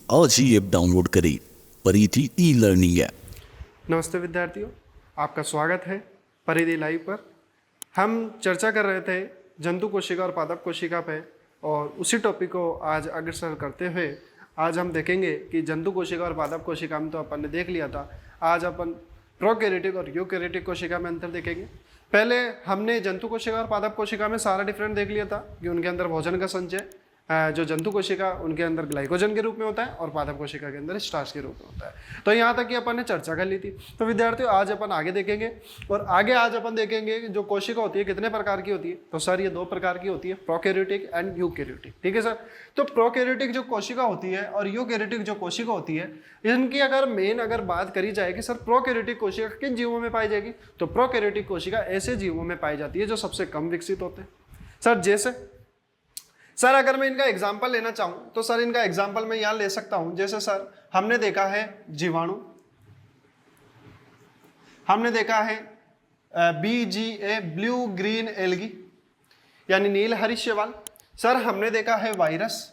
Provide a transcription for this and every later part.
आज ही app download करें परिधि ई लर्निंग ऐप। नमस्ते विद्यार्थियों, आपका स्वागत है परिधि लाइव पर। हम चर्चा कर रहे थे जंतु कोशिका और पादप कोशिका पे, और उसी टॉपिक को आज अग्रसर करते हुए आज हम देखेंगे कि जंतु कोशिका और पादप कोशिका में तो अपन ने देख लिया था। आज अपन प्रोकैरियोटिक और यूकैरियोटिक कोशिका में अंतर देखेंगे। पहले हमने जंतु कोशिका और पादप कोशिका में सारा डिफरेंट देख लिया था कि उनके अंदर भोजन का संचय जो जंतु कोशिका उनके अंदर ग्लाइकोजन के रूप में होता है और पादप कोशिका के अंदर स्टार्च के रूप में होता है। तो यहाँ तक कि अपन ने चर्चा कर ली थी। तो विद्यार्थियों, आज अपन आगे देखेंगे, और आगे आज अपन देखेंगे कि जो कोशिका होती है कितने प्रकार की होती है। तो सर ये दो प्रकार की होती है, प्रोकैरियोटिक एंड यूकैरियोटिक। ठीक है सर। तो प्रोकैरियोटिक जो कोशिका होती है और यूकैरियोटिक जो कोशिका होती है, इनकी अगर बात करी जाए कि सर प्रोकैरियोटिक कोशिका किन जीवों में पाई जाएगी, तो प्रोकैरियोटिक कोशिका ऐसे जीवों में पाई जाती है जो सबसे कम विकसित होते हैं। सर जैसे सर अगर मैं इनका एग्जाम्पल लेना चाहूँ तो सर इनका एग्जाम्पल मैं यहाँ ले सकता हूँ। जैसे सर हमने देखा है जीवाणु, हमने देखा है BGA ब्लू ग्रीन एल्गी यानी नील हरी शैवाल। सर हमने देखा है वायरस,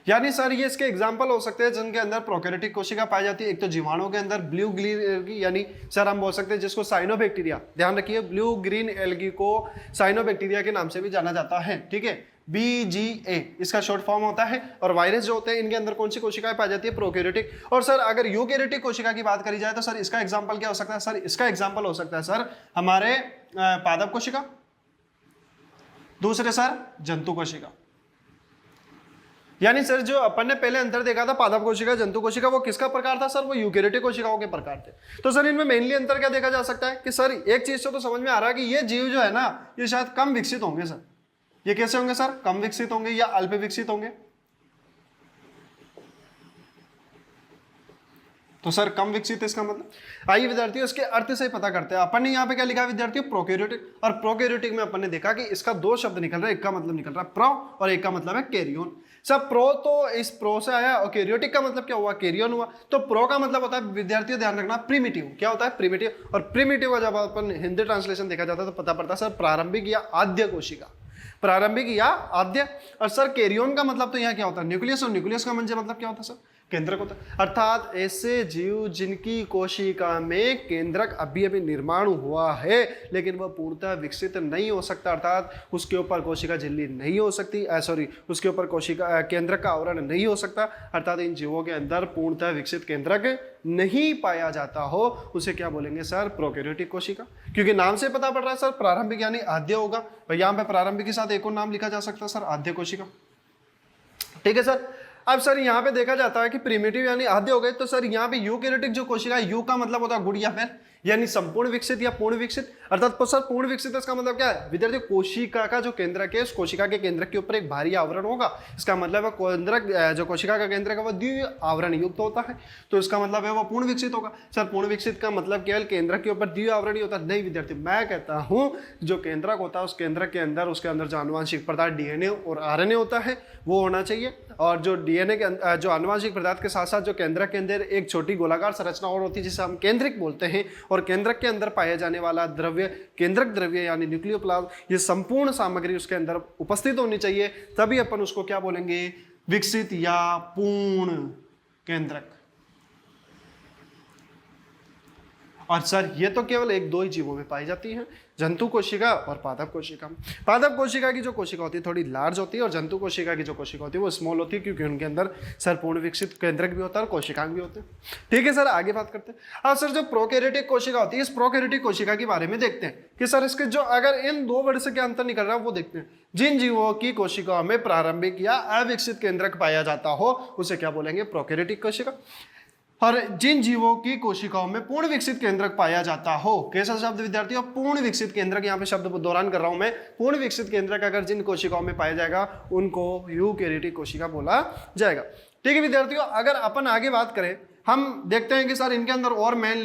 यानी सर ये इसके एग्जाम्पल हो सकते हैं जिनके अंदर प्रोकैरियोटिक कोशिका पाई जाती है। एक तो जीवाणु के अंदर ब्लू ग्रीन एल्गी, यानी सर हम बोल सकते हैं जिसको साइनोबैक्टीरिया, ध्यान रखिए ब्लू ग्रीन एल्गी को साइनोबैक्टीरिया के नाम से भी जाना जाता है। ठीक है, BGA इसका शॉर्ट फॉर्म होता है। और वायरस जो होते हैं इनके अंदर कौन सी कोशिकाएं पाई जाती है, प्रोकैरियोटिक। और सर अगर यूकैरियोटिक कोशिका की बात करी जाए तो सर इसका एग्जाम्पल क्या हो सकता है, सर इसका एग्जाम्पल हो सकता है सर हमारे पादप कोशिका, दूसरे सर जंतु कोशिका। यानी सर जो अपन ने पहले अंतर देखा था पादप कोशिका जंतु कोशिका, वो किसका प्रकार था सर, वो यूकैरियोटिक कोशिकाओं के प्रकार थे। तो सर इनमें मेनली अंतर क्या देखा जा सकता है कि सर एक चीज से तो समझ में आ रहा है कि ये जीव जो है ना ये शायद कम विकसित होंगे। सर ये कैसे होंगे सर, कम विकसित होंगे या अल्प विकसित होंगे। तो सर कम विकसित इसका मतलब। आइए विद्यार्थियों इसके अर्थ से पता करते हैं। अपन ने यहाँ पे क्या लिखा है विद्यार्थियों, प्रोकैरियोटिक। और प्रोकैरियोटिक में अपन ने देखा कि इसका दो शब्द निकल रहा है, एक का मतलब निकल रहा है प्रो और एक का मतलब है कैरियन। सब प्रो तो इस प्रो से आया और कैरियोटिक का मतलब क्या हुआ, कैरियन हुआ। तो प्रो का मतलब होता है विद्यार्थियों ध्यान रखना प्रिमिटिव। क्या होता है, प्रिमिटिव। और प्रिमिटिव का जब अपन हिंदी ट्रांसलेशन देखा जाता है तो पता पड़ता है सर प्रारंभिक या आद्य कोशिका, प्रारंभिक या आद्य। और सर कैरियन का मतलब तो यहाँ क्या होता है, न्यूक्लियस। और न्यूक्लियस का मतलब क्या होता है सर, केंद्रक होता है। अर्थात ऐसे जीव जिनकी कोशिका में केंद्रक अभी अभी निर्माण हुआ है लेकिन वह पूर्णतः विकसित नहीं हो सकता, अर्थात उसके ऊपर कोशिका झिल्ली नहीं हो सकती, उसके ऊपर कोशिका केंद्रक का आवरण नहीं हो सकता, अर्थात इन जीवों के अंदर पूर्णतः विकसित केंद्रक नहीं पाया जाता हो, उसे क्या बोलेंगे सर, प्रोकैरियोटिक कोशिका। क्योंकि नाम से पता पड़ रहा है सर प्रारंभिक यानी आद्य होगा, और यहाँ पे प्रारंभिक के साथ एक और नाम लिखा जा सकता है सर, आद्य कोशिका। ठीक है सर। अब सर यहाँ पे देखा जाता है कि प्रिमिटिव यानी आद्य हो गए, तो सर यहाँ पे यूकैरियोटिक जो कोशिका है, यू का मतलब होता है गुड या फिर, यानी संपूर्ण विकसित या पूर्ण विकसित। अर्थात सर पूर्ण विकसित इसका मतलब क्या है विद्यार्थी, कोशिका का जो केंद्रक है उस कोशिका के केंद्रक के ऊपर एक भारी आवरण होगा। इसका मतलब है केंद्रक जो कोशिका का केंद्रक है वो द्वि आवरण युक्त होता है, तो इसका मतलब है वो पूर्ण विकसित होगा। सर पूर्ण विकसित का मतलब केवल केंद्रक के ऊपर द्वि आवरण ही होता है, नहीं विद्यार्थी, मैं कहता हूँ जो केंद्रक होता है उस केंद्रक के अंदर उसके अंदर जो आनुवांशिक पदार्थ DNA और RNA होता है वो होना चाहिए। और जो DNA के जो आनुवांशिक पदार्थ के साथ साथ जो केंद्रक के अंदर एक छोटी गोलाकार संरचना और होती है जिसे हम केंद्रिक बोलते हैं, और केंद्रक के अंदर पाया जाने वाला द्रव्य केंद्रक द्रव्य यानी न्यूक्लियोप्लाज्म, ये संपूर्ण सामग्री उसके अंदर उपस्थित होनी चाहिए, तभी अपन उसको क्या बोलेंगे, विकसित या पूर्ण केंद्रक। और सर ये तो केवल एक दो ही जीवों में पाई जाती है, जंतु कोशिका और पादप कोशिका। पादप कोशिका की जो कोशिका होती है थोड़ी लार्ज होती है और जंतु कोशिका की जो कोशिका होती है वो स्मॉल होती है, क्योंकि उनके अंदर सर पूर्ण विकसित केंद्रक भी होता है और कोशिकांग भी होते हैं। ठीक है सर, आगे बात करते हैं। अब सर जो प्रोकैरियोटिक कोशिका होती है, इस प्रोकैरियोटिक कोशिका के बारे में देखते हैं कि सर इसके जो अगर इन दो वर्ड से क्या अंतर निकल रहा है वो देखते हैं। जिन जीवों की कोशिकाओं में प्रारंभिक या अविकसित केंद्रक पाया जाता हो उसे क्या बोलेंगे, प्रोकैरियोटिक कोशिका। और जिन जीवों की कोशिकाओं में पूर्ण विकसित केंद्रक पाया जाता हो, कैसा शब्द विद्यार्थियों, पूर्ण विकसित केंद्रक। यहाँ पे शब्द दोहरान कर रहा हूं मैं, पूर्ण विकसित केंद्रक अगर जिन कोशिकाओं में पाया जाएगा उनको यूकैरियोटिक कोशिका बोला जाएगा। ठीक है विद्यार्थियों, अगर अपन आगे बात करें हम देखते हैं कि सर इनके अंदर और मेन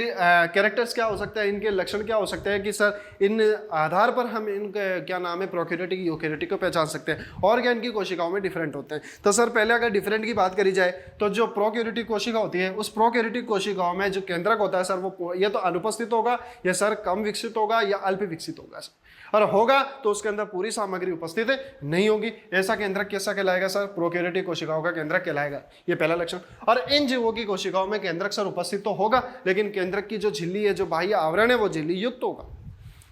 कैरेक्टर्स क्या हो सकते हैं, इनके लक्षण क्या हो सकते हैं कि सर इन आधार पर हम इनके क्या नाम है प्रोकैरियोटिक यूकैरियोटिक को पहचान सकते हैं और क्या इनकी कोशिकाओं में डिफरेंट होते हैं। तो सर पहले अगर डिफरेंट की बात करी जाए तो जो प्रोकैरियोटिक कोशिका होती है उस प्रोकैरियोटिक कोशिकाओं में जो केंद्रक होता है सर वो या तो अनुपस्थित होगा या सर कम विकसित होगा या अल्प विकसित होगा सर, और होगा तो उसके अंदर पूरी सामग्री उपस्थित नहीं होगी। ऐसा केंद्रक कैसा कहलाएगा सर, प्रोकैरियोटिक कोशिकाओं का केंद्रक कहलाएगा, ये पहला लक्षण। और इन जीवों की कोशिकाओं में केंद्रक सर उपस्थित तो होगा लेकिन केंद्रक की जो झिल्ली है, जो बाह्य आवरण है वो झिल्ली युक्त होगा,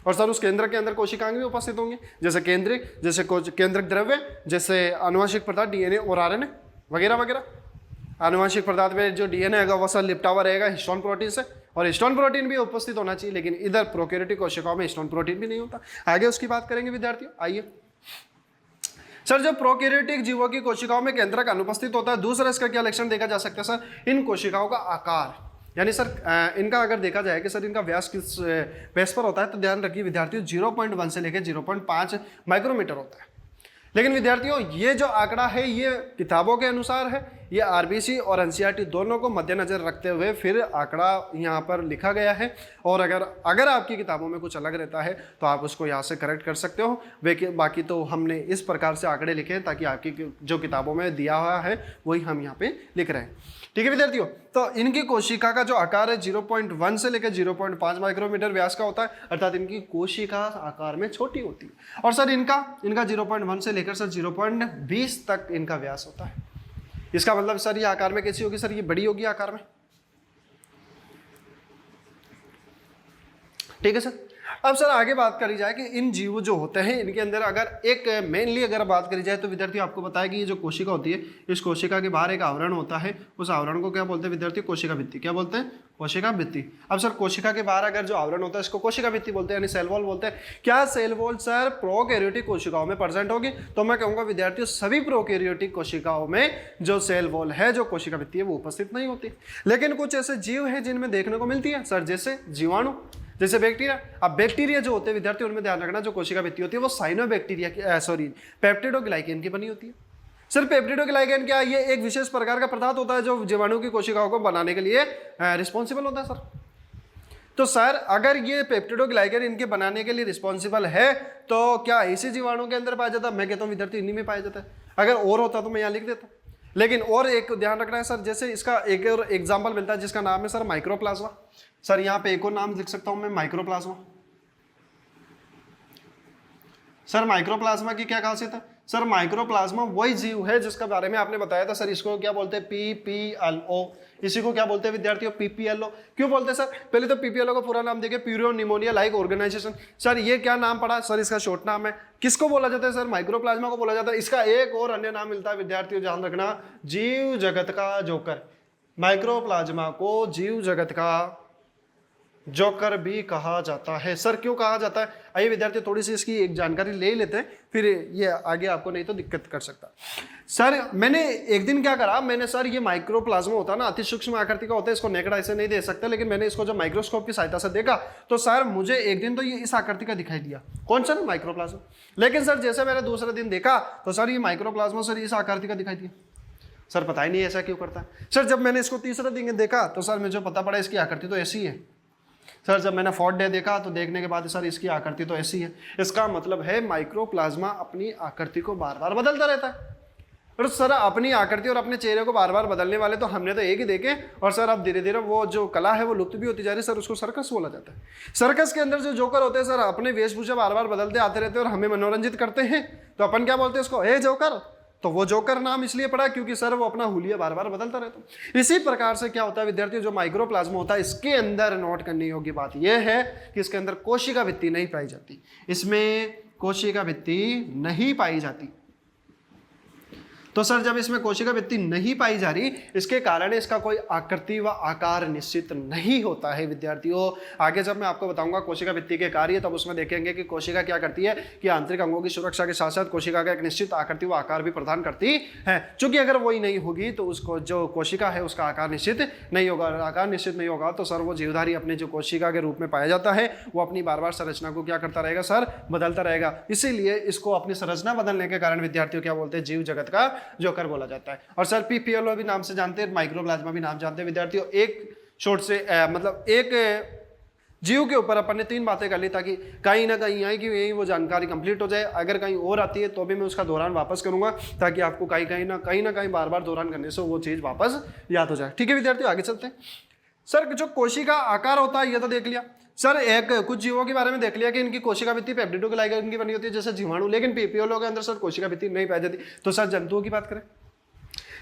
और सर उस केंद्रक के अंदर कोशिकांग भी उपस्थित होंगे, जैसे केंद्रिक, जैसे केंद्रक द्रव्य, जैसे आनुवंशिक पदार्थ डीएनए और आरएनए वगैरह वगैरह। आनुवंशिक पदार्थ में जो डीएनए है वो सर लिपटा हुआ रहेगा हिस्टोन प्रोटीन से, और हिस्टोन प्रोटीन भी उपस्थित होना चाहिए, लेकिन इधर प्रोकैरियोटिक कोशिकाओं में हिस्टोन प्रोटीन भी नहीं होता। आगे उसकी बात करेंगे विद्यार्थियों, आइए। सर जो प्रोकैरियोटिक जीवों की कोशिकाओं में केंद्रक अनुपस्थित होता है, दूसरा इसका क्या लक्षण देखा जा सकता है सर, इन कोशिकाओं का आकार, यानी सर इनका अगर देखा जाए कि सर इनका व्यास किस बेस पर होता है, तो ध्यान रखिए विद्यार्थियों 0.1 से लेकर 0.5 माइक्रोमीटर होता है। लेकिन विद्यार्थियों ये जो आंकड़ा है ये किताबों के अनुसार है, ये आरबीसी और एनसीईआरटी दोनों को मद्देनजर रखते हुए फिर आंकड़ा यहाँ पर लिखा गया है, और अगर आपकी किताबों में कुछ अलग रहता है तो आप उसको यहाँ से करेक्ट कर सकते हो। बाकी तो हमने इस प्रकार से आंकड़े लिखे हैं ताकि आपकी जो किताबों में दिया हुआ है वही हम यहाँ पे लिख रहे हैं। ठीक है विद्यार्थियों, तो इनकी कोशिका का जो आकार है 0.1 से लेकर 0.5 माइक्रोमीटर व्यास का होता है, अर्थात इनकी कोशिका आकार में छोटी होती है। और सर इनका 0.1 से लेकर सर 0.20 तक इनका व्यास होता है। इसका मतलब सर ये आकार में कैसी होगी, सर ये बड़ी होगी आकार में। ठीक है सर। अब सर आगे बात करी जाए कि इन जीव जो होते हैं इनके अंदर अगर एक मेनली अगर बात करी जाए तो विद्यार्थी आपको बताया कि ये जो कोशिका होती है, इस कोशिका के बाहर एक आवरण होता है, उस आवरण को क्या बोलते हैं विद्यार्थी, कोशिका भित्ति। क्या बोलते हैं, कोशिका भित्ति। अब सर कोशिका के बाहर अगर जो आवरण होता है इसको कोशिका भित्ति बोलते हैं, यानी सेल वॉल बोलते हैं। क्या सेल वॉल सर प्रोकैरियोटिक कोशिकाओं में प्रेजेंट होगी, तो मैं कहूंगा विद्यार्थियों सभी प्रोकैरियोटिक कोशिकाओं में जो सेल वॉल है, जो कोशिका भित्ति है वो उपस्थित नहीं होती। लेकिन कुछ ऐसे जीव हैं जिनमें देखने को मिलती है सर, जैसे जीवाणु, जैसे बैक्टीरिया। अब बैक्टीरिया जो होते हैं विद्यार्थी उनमें ध्यान रखना, जो कोशिका भित्ति होती है वो साइनोबैक्टीरिया पेप्टिडोग्लाइकेन की बनी होती है। सर पेप्टिडोग्लाइकेन क्या, ये एक विशेष प्रकार का पदार्थ होता है जो जीवाणु की कोशिकाओं को बनाने के लिए रिस्पॉन्सिबल होता है सर। तो सर अगर ये पेप्टिडोग्लाइकेन इनके बनाने के लिए रिस्पॉन्सिबल है तो क्या इसी जीवाणु के अंदर पाया जाता है, मैं कहता हूँ विद्यार्थी इन्हीं में पाया जाता है। अगर और होता तो मैं यहाँ लिख देता, लेकिन और एक ध्यान रखना है सर, जैसे इसका एक और एग्जाम्पल मिलता है जिसका नाम है सर माइक्रोप्लाज्मा। सर यहाँ पे एक और नाम लिख सकता हूं मैं, माइक्रोप्लाज्मा। सर माइक्रोप्लाज्मा की क्या खासियत है, सर माइक्रोप्लाज्मा वही जीव है जिसका बारे में आपने बताया था सर, इसको क्या बोलते हैं, PPLO। इसी को क्या बोलते हैं विद्यार्थियों, PPLO। क्यों बोलते हैं सर, पहले तो PPLO का पूरा नाम देखिए, प्यूरो निमोनिया लाइक ऑर्गेनाइजेशन। सर ये क्या नाम पड़ा सर, इसका शॉर्ट नाम है। किसको बोला जाता है सर, माइक्रोप्लाज्मा को बोला जाता है। इसका एक और अन्य नाम मिलता है विद्यार्थियों, ध्यान रखना, जीव जगत का जोकर। माइक्रोप्लाज्मा को जीव जगत का जोकर भी कहा जाता है। सर क्यों कहा जाता है, आइए विद्यार्थी थोड़ी सी इसकी एक जानकारी ले लेते हैं, फिर ये आगे आपको नहीं तो दिक्कत कर सकता। सर मैंने एक दिन क्या करा, मैंने सर ये माइक्रोप्लाज्मा होता है ना, अति सूक्ष्म आकृति का होता है, इसको नेकड़ ऐसे नहीं दे सकते, लेकिन मैंने इसको जब माइक्रोस्कोप की सहायता से देखा तो सर मुझे एक दिन तो ये इस आकृति का दिखाई दिया। कौन सा, माइक्रोप्लाज्मा। लेकिन सर जैसे मैंने दूसरे दिन देखा तो सर ये माइक्रोप्लाज्मा सर इस आकृति का दिखाई दिया। सर पता ही नहीं ऐसा क्यों करता है। सर जब मैंने इसको तीसरे दिन देखा तो सर मुझे पता पड़ा इसकी आकृति तो ऐसी है। सर जब मैंने 4th डे देखा तो देखने के बाद सर इसकी आकृति तो ऐसी है। इसका मतलब है माइक्रोप्लाज्मा अपनी आकृति को बार बार बदलता रहता है। और सर अपनी आकृति और अपने चेहरे को बार बार बदलने वाले तो हमने तो एक ही देखे, और सर अब धीरे धीरे वो जो कला है वो लुप्त भी होती जा रही है। सर उसको सर्कस बोला जाता है। सर्कस के अंदर जो जोकर होते हैं सर अपने वेशभूषा बार बार बदलते आते रहते हैं और हमें मनोरंजित करते हैं, तो अपन क्या बोलते हैं उसको, हे जोकर। तो वो जोकर नाम इसलिए पड़ा क्योंकि सर वो अपना हुलिया बार बार बदलता रहता है। इसी प्रकार से क्या होता है विद्यार्थियों, जो माइक्रोप्लाज्मा होता है इसके अंदर नोट करने योग्य बात यह है कि इसके अंदर कोशिका भित्ति नहीं पाई जाती, इसमें कोशिका भित्ति नहीं पाई जाती। तो सर जब इसमें कोशिका भित्ति नहीं पाई जा रही, इसके कारण इसका कोई आकृति व आकार निश्चित नहीं होता है विद्यार्थियों। आगे जब मैं आपको बताऊंगा कोशिका भित्ति के कार्य, तब उसमें देखेंगे कि कोशिका क्या करती है कि आंतरिक अंगों की सुरक्षा के साथ साथ कोशिका का एक निश्चित आकृति व आकार भी प्रदान करती है। चूंकि अगर वही नहीं होगी तो उसको जो कोशिका है उसका आकार निश्चित नहीं होगा। आकार निश्चित नहीं होगा तो सर वो जीवधारी अपने जो कोशिका के रूप में पाया जाता है वो अपनी बार बार संरचना को क्या करता रहेगा सर, बदलता रहेगा। इसीलिए इसको अपनी संरचना बदलने के कारण विद्यार्थियों क्या बोलते हैं, जीव जगत का जोकर बोला जाता है। और सर पीपीएलओ भी नाम से जानते हैं, माइक्रोप्लाज्मा भी नाम जानते हैं विद्यार्थियों। एक शॉर्ट से मतलब एक जीव के ऊपर अपन ने 3 बातें कर ली ताकि कहीं ना कहीं आए कि यही वो जानकारी कंप्लीट हो जाए। अगर कहीं और आती है तो भी मैं उसका दोहरान वापस करूंगा ताकि आपको कहीं ना कहीं बार बार दोहरान करने से वो चीज़ वापस याद हो जाए। ठीक है विद्यार्थियों, आगे चलते हैं। सर जो कोशिका आकार होता है ये तो देख लिया सर। एक कुछ जीवों के बारे में देख लिया कि इनकी कोशिका भित्ति पेप्टिडोग्लाइकन की बनी होती है जैसे जीवाणु, लेकिन पीपीएलओ के अंदर सर कोशिका भित्ति नहीं पाई जाती। तो सर जंतुओं की बात करें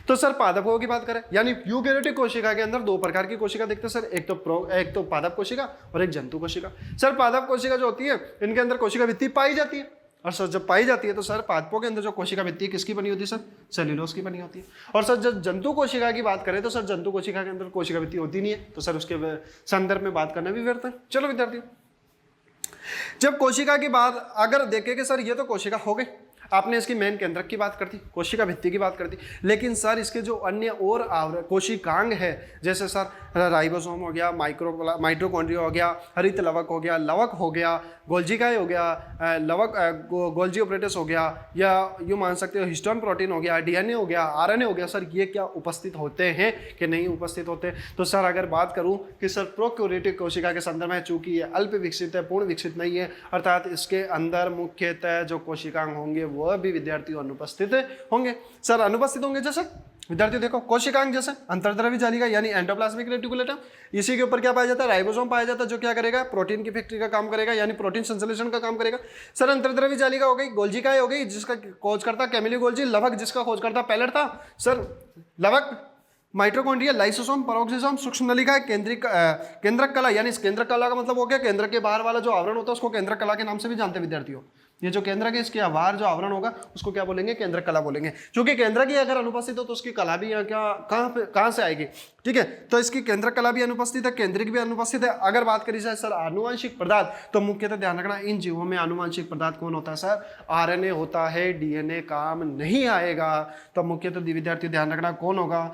तो सर पादपों की बात करें, यानी यूकेरियोटिक कोशिका के अंदर 2 प्रकार की कोशिका देखते हैं सर, एक तो पादप कोशिका और एक जंतु कोशिका। सर पादप कोशिका जो होती है इनके अंदर कोशिका भित्ति पाई जाती है, और सर जब पाई जाती है तो सर पादपों के अंदर जो कोशिका भित्ति किसकी बनी होती है सर, सेल्यूलोज की बनी होती है। और सर जब जंतु कोशिका की बात करें तो सर जंतु कोशिका के अंदर कोशिका भित्ति होती नहीं है, तो सर उसके संदर्भ में बात करना भी व्यर्थ है। चलो विद्यार्थियों, जब कोशिका की बात अगर देखें कि सर ये तो कोशिका हो गई, आपने इसकी मेन केंद्रक की बात कर दी, कोशिका भित्ति की बात कर दी, लेकिन सर इसके जो अन्य और कोशिकांग है जैसे सर राइबोसोम हो गया, माइटोकॉन्ड्रिया हो गया, हरित लवक हो गया, लवक हो गया, गोल्जिकाय हो गया, गोल्जी ऑपरेटस हो गया, या यूँ मान सकते हो हिस्टोन प्रोटीन हो गया, डीएनए हो गया, आरएनए हो गया, सर ये क्या उपस्थित होते हैं कि नहीं उपस्थित होते। तो सर अगर बात करूं कि सर प्रोकैरियोटिक कोशिका के संदर्भ में चूंकि ये अल्प विकसित है, पूर्ण विकसित नहीं है, अर्थात इसके अंदर मुख्यतः जो कोशिकांग होंगे वह भी विद्यार्थियों अनुपस्थित होंगे। सर अनुपस्थित होंगे जैसे विद्यार्थियों देखो कोशिकांग जैसे अंतर्द्रव्य जालिका यानी एंडोप्लाज्मिक रेटिकुलेटम, इसी के ऊपर क्या पाया जाता है, राइबोसोम पाया जाता है, जो क्या करेगा, प्रोटीन की फैक्ट्री का काम करेगा, यानी प्रोटीन संश्लेषण का काम करेगा। सर अंतर्द्रव्य जालिका हो गई, गोल्जिकाय हो गई जिसका खोज करता कैमिली गोल्जी, लवक जिसका खोज करता पैलेट था सर, लवक, माइटोकॉन्ड्रिया, लाइसोसोम, पेरोक्सिसोम, सूक्ष्म नलिका, केंद्रक कला, यानी इस केंद्रक कला का मतलब हो गया केंद्र के बाहर वाला जो आवरण होता है उसको केंद्रक कला के नाम से भी जानते हैं विद्यार्थियों। ये जो केंद्रक है इसके बाहर जो आवरण होगा उसको क्या बोलेंगे, केंद्रक कला बोलेंगे। क्योंकि केंद्रक ही अगर अनुपस्थित हो तो उसकी कला भी कहाँ से आएगी, ठीक है। तो इसकी केंद्रक कला भी अनुपस्थित है, केंद्रिक भी अनुपस्थित है। अगर बात करी जाए सर आनुवांशिक पदार्थ, तो मुख्यतः ध्यान रखना इन जीवों में आनुवांशिक पदार्थ कौन होता है सर, आरएनए होता है, डीएनए काम नहीं आएगा। तो मुख्यतः विद्यार्थी ध्यान रखना कौन होगा,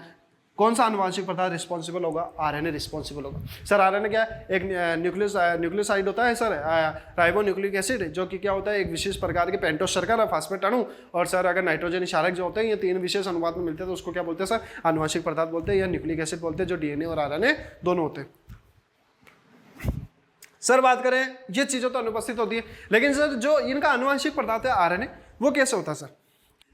कौन सा आनुवांशिक पदार्थ रिस्पॉन्सिबल होगा, आरएनए रिस्पॉन्सिबल होगा। सर आरएनए क्या है, एक न्यूक्लियोसाइड होता है सर, राइबोन्यूक्लिक एसिड, जो कि क्या होता है, एक विशेष प्रकार के पेंटोस शर्करा और फास्फेट अणु। और सर अगर नाइट्रोजन क्षारक जो होते हैं ये 3 विशेष अनुपात में मिलते हैं तो उसको क्या बोलते हैं सर, आनुवांशिक पदार्थ बोलते हैं या न्यूक्लिक एसिड बोलते हैं, जो डीएनए और आरएनए दोनों होते हैं। सर बात करें ये चीज़ों तो अनुपस्थित होती है, लेकिन सर जो इनका आनुवांशिक पदार्थ है आरएनए वो कैसे होता है सर।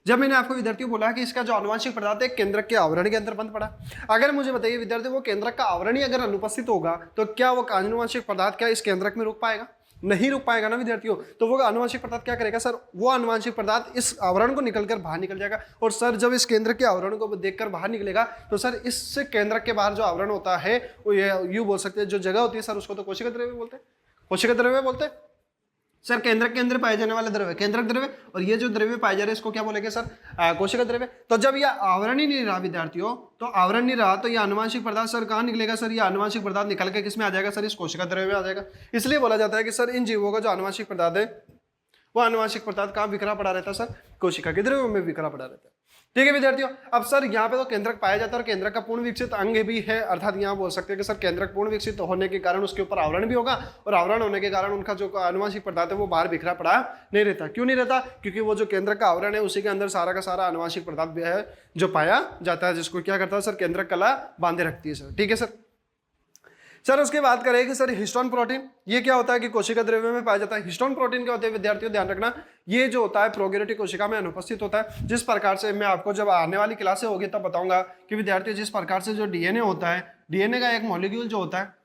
जब मैंने आपको विद्यार्थियों बोला कि इसका जो आनुवांशिक पदार्थ है केंद्रक के आवरण के अंदर बंद पड़ा, अगर मुझे बताइए विद्यार्थी वो केंद्रक का आवरण ही अगर अनुपस्थित होगा तो क्या वो आनुवांशिक पदार्थ क्या इस केंद्रक में रुक पाएगा, नहीं रुक पाएगा ना विद्यार्थियों। तो वो आनुवांशिक पदार्थ क्या करेगा सर, वो आनुवांशिक पदार्थ इस आवरण को निकलकर बाहर निकल जाएगा। और सर जब इस केंद्र के आवरण को देखकर बाहर निकलेगा तो सर इस केंद्रक के बाहर जो आवरण होता है वो यूँ बोल सकते हैं, जो जगह होती है सर उसको तो कोशिका द्रव्य बोलते हैं, कोशिका द्रव्य बोलते हैं सर। केंद्रक के अंदर पाए जाने वाले द्रव्य केंद्रक द्रव्य, और ये जो द्रव्य पाए जा रहे हैं इसको क्या बोलेंगे सर, कोशिका द्रव्य। तो जब यह आवरण ही नहीं रहा विद्यार्थियों, तो आवरण नहीं रहा तो यह आनुवांशिक पदार्थ सर कहाँ निकलेगा सर, ये आनुवांशिक पदार्थ निकल के किस में आ जाएगा सर, इस कोशिका द्रव्य में आ जाएगा। इसलिए बोला जाता है कि सर इन जीवों का जो आनुवांशिक पदार्थ है वो आनुवांशिक पदार्थ कहाँ बिखरा पड़ा रहता है सर, कोशिका के द्रव्य में बिखरा पड़ा रहता है। ठीक है विद्यार्थियों, अब सर यहाँ पे तो केंद्रक पाया जाता है और केंद्रक का पूर्ण विकसित अंग भी है, अर्थात यहाँ बोल सकते हैं कि सर केंद्रक पूर्ण विकसित होने के कारण उसके ऊपर आवरण भी होगा, और आवरण होने के कारण उनका जो आनुवांशिक पदार्थ है वो बाहर बिखरा पड़ा नहीं रहता। क्यों नहीं रहता, क्योंकि वो जो केंद्रक का आवरण है उसी के अंदर सारा का सारा आनुवांशिक पदार्थ भी है जो पाया जाता है, जिसको क्या करता है सर, केंद्रक कला बांधे रखती है सर। ठीक है सर। सर उसके बात करें कि सर हिस्टोन प्रोटीन ये क्या होता है कि कोशिका द्रव्य में पाया जाता है। हिस्टोन प्रोटीन क्या होते हैं विद्यार्थियों ध्यान रखना, ये जो होता है प्रोकैरियोटिक कोशिका में अनुपस्थित होता है। जिस प्रकार से मैं आपको जब आने वाली क्लासें होगी तब बताऊंगा कि विद्यार्थियों जिस प्रकार से जो डीएनए होता है, डीएनए का एक मॉलिक्यूल जो होता है,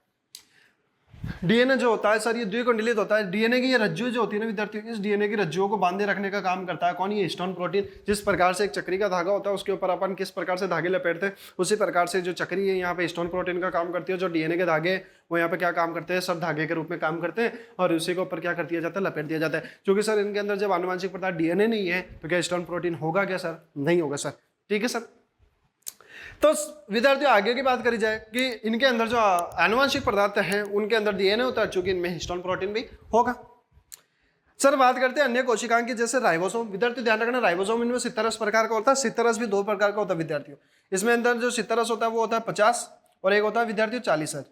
डीएनए जो होता है सर ये द्विकुंडलित होता है। डीएनए की ये रज्जु जो होती है ना विद्यार्थियों, इस डीएनए की रज्जुओं को बांधे रखने का काम करता है कौन, ये हिस्टोन प्रोटीन। जिस प्रकार से एक चक्री का धागा होता है उसके ऊपर अपन किस प्रकार से धागे लपेटते हैं, उसी प्रकार से जो चक्री है यहाँ पे हिस्टोन प्रोटीन का काम करती है। जो डीएनए के धागे वो यहाँ पे क्या काम करते हैं, सब धागे के रूप में काम करते हैं और उसी के ऊपर क्या कर दिया जाता है, लपेट दिया जाता है। क्योंकि सर इनके अंदर जब आनुवंशिक पदार्थ डीएनए नहीं है तो क्या हिस्टोन प्रोटीन होगा क्या सर, नहीं होगा सर। ठीक है सर। तो विद्यार्थियों आगे की बात करी जाए कि इनके अंदर जो आनुवंशिक पदार्थ हैं उनके अंदर डीएनए होता है, चूंकि इनमें हिस्टोन प्रोटीन भी होगा। सर बात करते हैं अन्य कोशिकाओं की, जैसे राइबोसोम। विद्यार्थी ध्यान रखना राइबोसोम इनमें 70 प्रकार का होता है। 70 भी 2 प्रकार का होता है विद्यार्थियों। इसमें अंदर जो 70 होता है वो होता है 50 और एक होता है विद्यार्थियों 40 है।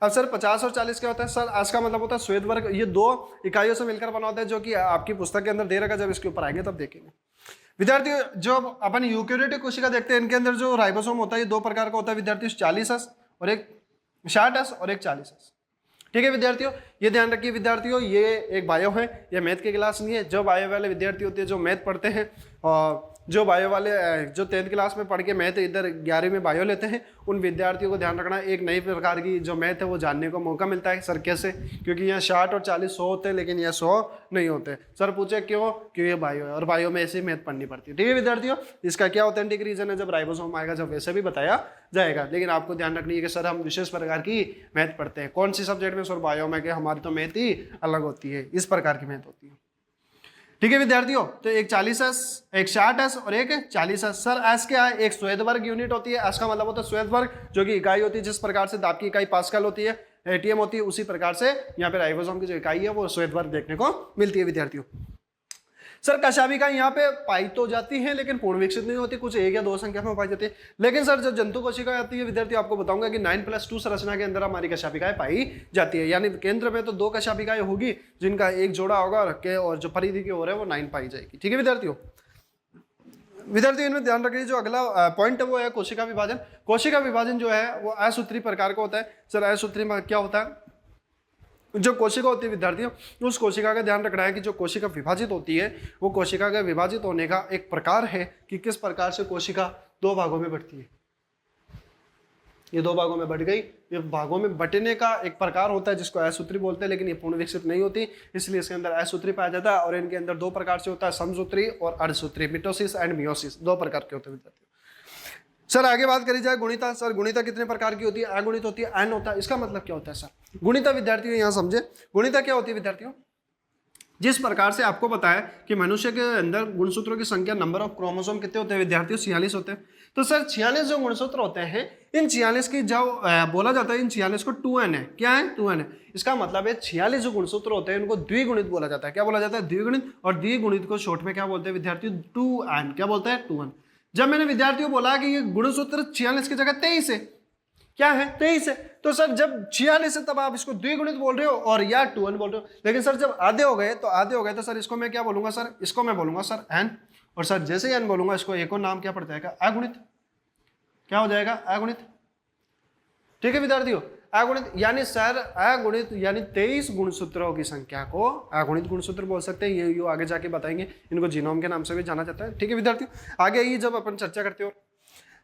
अब सर 50 और 40 क्या होता है सर, आज का मतलब होता है श्वेत वर्ग। ये 2 इकाइयों से मिलकर बना होता है जो कि आपकी पुस्तक के अंदर दे रखा, जब इसके ऊपर आएंगे तब देखेंगे। विद्यार्थियों जो अपन यूकेरियोटिक कोशिका देखते हैं, इनके अंदर जो राइबोसोम होता है ये दो प्रकार का होता है विद्यार्थियों, 40S और एक 60S और एक 40S। ठीक है विद्यार्थियों, ये ध्यान रखिए विद्यार्थियों, ये एक बायो है, ये मैथ की क्लास नहीं है। जो बायो वाले विद्यार्थी होते हैं जो मैथ पढ़ते हैं, और जो बायो वाले जो 10th क्लास में पढ़ के मैथ इधर 11वीं में बायो लेते हैं, उन विद्यार्थियों को ध्यान रखना, एक नई प्रकार की जो मैथ है वो जानने को मौका मिलता है। सर कैसे? क्योंकि यहाँ 60 और 40 100 होते हैं, लेकिन यहाँ 100 नहीं होते। सर पूछे क्यों? क्यों ये बायो है और बायो में ऐसे मैथ पढ़नी पड़ती है। ठीक है विद्यार्थियों, इसका क्या ऑथेंटिक रीजन है, जब राइबोसोम आएगा जब वैसे भी बताया जाएगा। लेकिन आपको ध्यान रखनी है कि सर हम विशेष प्रकार की मैथ पढ़ते हैं। कौन सी सब्जेक्ट में? सर बायो में। कि हमारी तो मैथ ही अलग होती है, इस प्रकार की मैथ होती है। ठीक है विद्यार्थियों, तो एक 40S, एक 60S और एक 40S। सर एस क्या है? एक श्वेत वर्ग यूनिट होती है। एस का मतलब होता है श्वेत वर्ग, जो कि इकाई होती है। जिस प्रकार से दाब की इकाई पास्कल होती है, एटीएम होती है, उसी प्रकार से यहाँ पे राइबोसोम की जो इकाई है वो श्वेत वर्ग देखने को मिलती है विद्यार्थियों। सर कशाभिका यहाँ पे पाई तो जाती है, लेकिन पूर्ण विकसित नहीं होती, कुछ 1 या 2 संख्या में पाई जाती है। लेकिन सर जब जंतु कोशिका आती है विद्यार्थी, आपको बताऊंगा कि 9+2 संरचना के अंदर हमारी कशाभिकाएं पाई जाती है। यानी केंद्र में तो 2 कशाभिकाएं होगी, जिनका एक जोड़ा होगा, और जो परिधि की ओर है वो 9 पाई जाएगी। ठीक है विद्यार्थियों, इनमें ध्यान रखिए जो अगला पॉइंट है वो है कोशिका विभाजन। कोशिका विभाजन जो है वो असूत्री प्रकार का होता है। सर असूत्री में क्या होता है? जो कोशिका होती है विद्यार्थियों, उस कोशिका का ध्यान रखना है कि जो कोशिका विभाजित होती है वो कोशिका का विभाजित होने का एक प्रकार है कि किस प्रकार से कोशिका 2 भागों में बढ़ती है। ये 2 भागों में बढ़ गई, ये भागों में बटने का एक प्रकार होता है जिसको असूत्री बोलते हैं, लेकिन ये पूर्ण विकसित नहीं होती, इसलिए इसके अंदर असूत्री पाया जाता है। और इनके अंदर 2 प्रकार से होता है, समसूत्री और अर्धसूत्री, मिटोसिस एंड मियोसिस, 2 प्रकार के होते हैं विद्यार्थियों। सर आगे बात करी जाए गुणिता। सर गुणिता कितने प्रकार की होती है? अगुणित होती है, एन होता है। इसका मतलब क्या होता है सर? गुणिता विद्यार्थियों यहाँ समझे, गुणिता क्या होती है विद्यार्थियों? जिस प्रकार से आपको बताया कि मनुष्य के अंदर गुणसूत्रों की संख्या, नंबर ऑफ क्रोमोसोम कितने होते हैं विद्यार्थियों? 46 होते हैं। तो सर 46 जो गुणसूत्र होते हैं, इन 46 की जो बोला जाता है, इन 46 को 2n है। क्या है? 2n है। इसका मतलब है 46 जो गुणसूत्र होते हैं इनको द्विगुणित बोला जाता है। क्या बोला जाता है? द्विगुणित। और द्विगुणित को शॉर्ट में क्या बोलते हैं विद्यार्थियों? 2n। क्या बोलते हैं? 2n। जब मैंने विद्यार्थियों बोला कि ये गुणसूत्र 46 की जगह 23 है, क्या है? 23 है, तो सर जब 46 है तब आप इसको द्विगुणित बोल रहे हो और या 2n बोल रहे हो। लेकिन सर जब आधे हो गए तो सर इसको मैं क्या बोलूंगा? सर इसको मैं बोलूंगा सर n, और सर जैसे ही n बोलूंगा इसको एक और नाम क्या पड़ जाएगा? अगुणित। क्या हो जाएगा? अगुणित। ठीक है विद्यार्थियों, अगुणित यानी सर अगुणित यानी 23 गुणसूत्रों की संख्या को अगुणित गुणसूत्र बोल सकते हैं। ये आगे जाके बताएंगे, इनको जीनोम के नाम से भी जाना जाता है। ठीक है विद्यार्थियों, आगे आइए जब अपन चर्चा करते हो।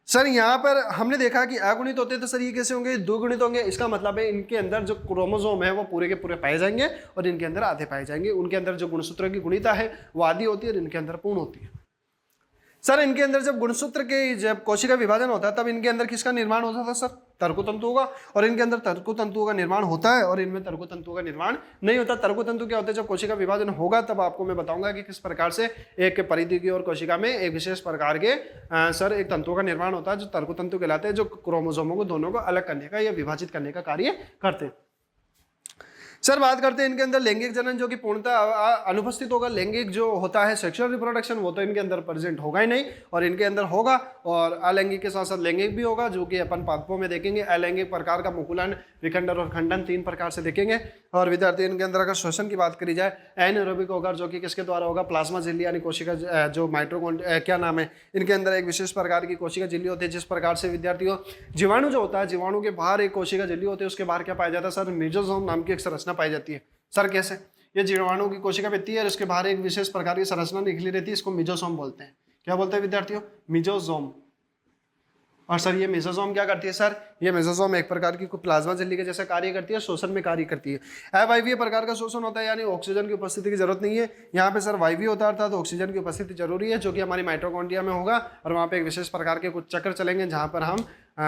सर यहाँ पर हमने देखा कि अगुणित होते हैं, तो सर ये कैसे होंगे? द्विगुणित होंगे। इसका मतलब है इनके अंदर जो क्रोमोसोम है वो पूरे के पूरे पाए जाएंगे और इनके अंदर आधे पाए जाएंगे। उनके अंदर जो गुणसूत्रों की गुणिता है वो आधी होती है और इनके अंदर पूर्ण होती है। सर इनके अंदर जब गुणसूत्र के जब कोशिका विभाजन होता है तब इनके अंदर किसका निर्माण होता था? सर तर्कुतंतुओं का। और इनके अंदर तर्कुतंतुओं का निर्माण होता है और इनमें तर्कुतंतुओं का निर्माण नहीं होता। तर्कुतंतु क्या होते हैं? जब कोशिका विभाजन होगा तब आपको मैं बताऊंगा कि किस प्रकार से एक परिधि की और कोशिका में एक विशेष प्रकार के सर एक तंतुओं का निर्माण होता है जो तर्कुतंतु कहलाते हैं, जो क्रोमोसोमों को दोनों को अलग करने का या विभाजित करने का कार्य करते हैं। सर बात करते हैं इनके अंदर लैंगिक जनन, जो कि पूर्णतः अनुपस्थित होगा। लैंगिक जो होता है सेक्सुअल रिप्रोडक्शन वो तो इनके अंदर प्रेजेंट होगा ही नहीं, और इनके अंदर होगा और अलैंगिक के साथ साथ लैंगिक भी होगा, जो कि अपन पादपों में देखेंगे। अलैंगिक प्रकार का मुकुलन, विखंडन और खंडन 3 प्रकार से देखेंगे। और विद्यार्थी इनके अंदर अगर श्वसन की बात करी जाए, एनारोबिक होगा, जो कि किसके द्वारा होगा? प्लाज्मा झिल्ली यानी कोशिका जो माइटोकॉन्ड्रिया क्या नाम है, इनके अंदर एक विशेष प्रकार की कोशिका झिल्ली होती है। जिस प्रकार से विद्यार्थियों जीवाणु जो होता है, जीवाणु के बाहर एक कोशिका झिल्ली होती है, उसके बाहर क्या पाया जाता है? सर मेसोसोम नाम की एक संरचना पाई जाती है। सर कैसे? ये जीवाणु की कोशिका रहती है और उसके बाहर एक विशेष प्रकार की संरचना निकली रहती है, इसको मेसोसोम बोलते हैं। क्या बोलते हैं विद्यार्थियों? मेसोसोम। और सर ये मेसोसोम क्या करती है? सर ये मेसोसोम एक प्रकार की प्लाज्मा झिल्ली के जैसे कार्य करती है, शोषण में कार्य करती है। अवायवीय प्रकार का शोषण होता है, यानी ऑक्सीजन की उपस्थिति की जरूरत नहीं है। यहाँ पे सर वायवीय होता है, अर्थात ऑक्सीजन की उपस्थिति जरूरी है, जो कि हमारी माइटोकॉन्ड्रिया में होगा। और वहाँ पे एक विशेष प्रकार के कुछ चक्र चलेंगे जहाँ पर हम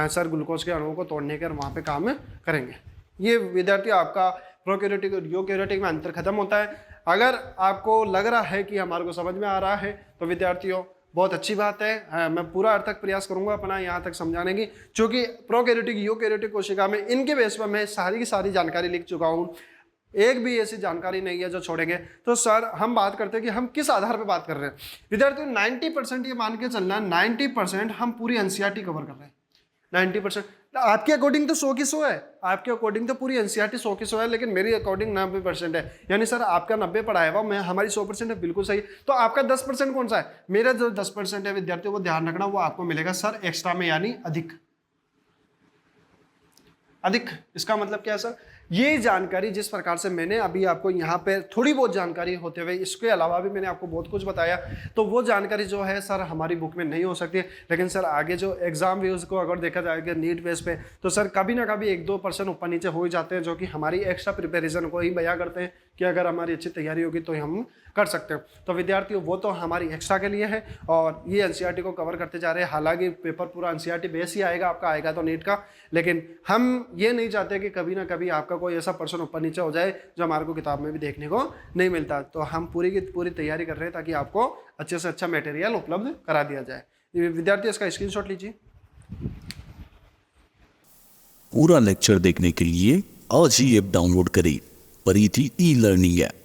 सर ग्लूकोज के अणुओं को तोड़ने के और वहाँ पे काम करेंगे। ये विद्यार्थी आपका प्रोकैरियोटिक और यूकैरियोटिक में अंतर खत्म होता है। अगर आपको लग रहा है कि हमारे को समझ में आ रहा है तो विद्यार्थियों बहुत अच्छी बात है। मैं पूरा अर्थ तक प्रयास करूंगा अपना यहाँ तक समझाने की, क्योंकि प्रोकैरियोटिक यूकैरियोटिक कोशिका में इनके बेस पर मैं सारी की सारी जानकारी लिख चुका हूँ। एक भी ऐसी जानकारी नहीं है जो छोड़ेंगे। तो सर हम बात करते हैं कि हम किस आधार पर बात कर रहे हैं विद्यार्थियों। 90% ये मान के चलना, 90% हम पूरी एनसीईआरटी कवर कर रहे हैं। 90% आपके अकॉर्डिंग तो 100 की 100 है, आपके अकॉर्डिंग तो पूरी एनसीईआरटी 100 की 100 है, लेकिन मेरी अकॉर्डिंग 90% है। यानी सर आपका 90 पढ़ाया हुआ, मैं हमारी 100% है, बिल्कुल सही। तो आपका 10% कौन सा है? मेरा जो 10% है विद्यार्थी, वो ध्यान रखना, वो आपको मिलेगा सर एक्स्ट्रा में, यानी अधिक। अधिक इसका मतलब क्या है सर? ये जानकारी जिस प्रकार से मैंने अभी आपको यहाँ पे थोड़ी बहुत जानकारी होते हुए, इसके अलावा भी मैंने आपको बहुत कुछ बताया, तो वो जानकारी जो है सर हमारी बुक में नहीं हो सकती है। लेकिन सर आगे जो एग्जाम व्यूज को अगर देखा जाएगा नीट बेस पे, तो सर कभी ना कभी 1-2% ऊपर नीचे हो ही जाते हैं, जो कि हमारी एक्स्ट्रा प्रिपरेशन को ही बयां करते हैं कि अगर हमारी अच्छी तैयारी होगी तो हम कर सकते हैं। तो विद्यार्थियों वो तो हमारी एक्स्ट्रा के लिए है, और ये एनसीईआरटी को कवर करते जा रहे हैं। हालांकि पेपर पूरा एनसीईआरटी बेस ही आएगा आपका, आएगा तो नीट का, लेकिन हम ये नहीं चाहते कि कभी ना कभी आपका कोई ऐसा पर्सन ऊपर नीचे हो जाए जो हमारे को किताब में भी देखने को नहीं मिलता। तो हम पूरी की पूरी तैयारी कर रहे हैं ताकि आपको अच्छे से अच्छा मटेरियल उपलब्ध करा दिया जाए। विद्यार्थी इसका स्क्रीनशॉट लीजिए। पूरा लेक्चर देखने के लिए आज ही ऐप डाउनलोड करें, परिधि ई लर्निंग ऐप।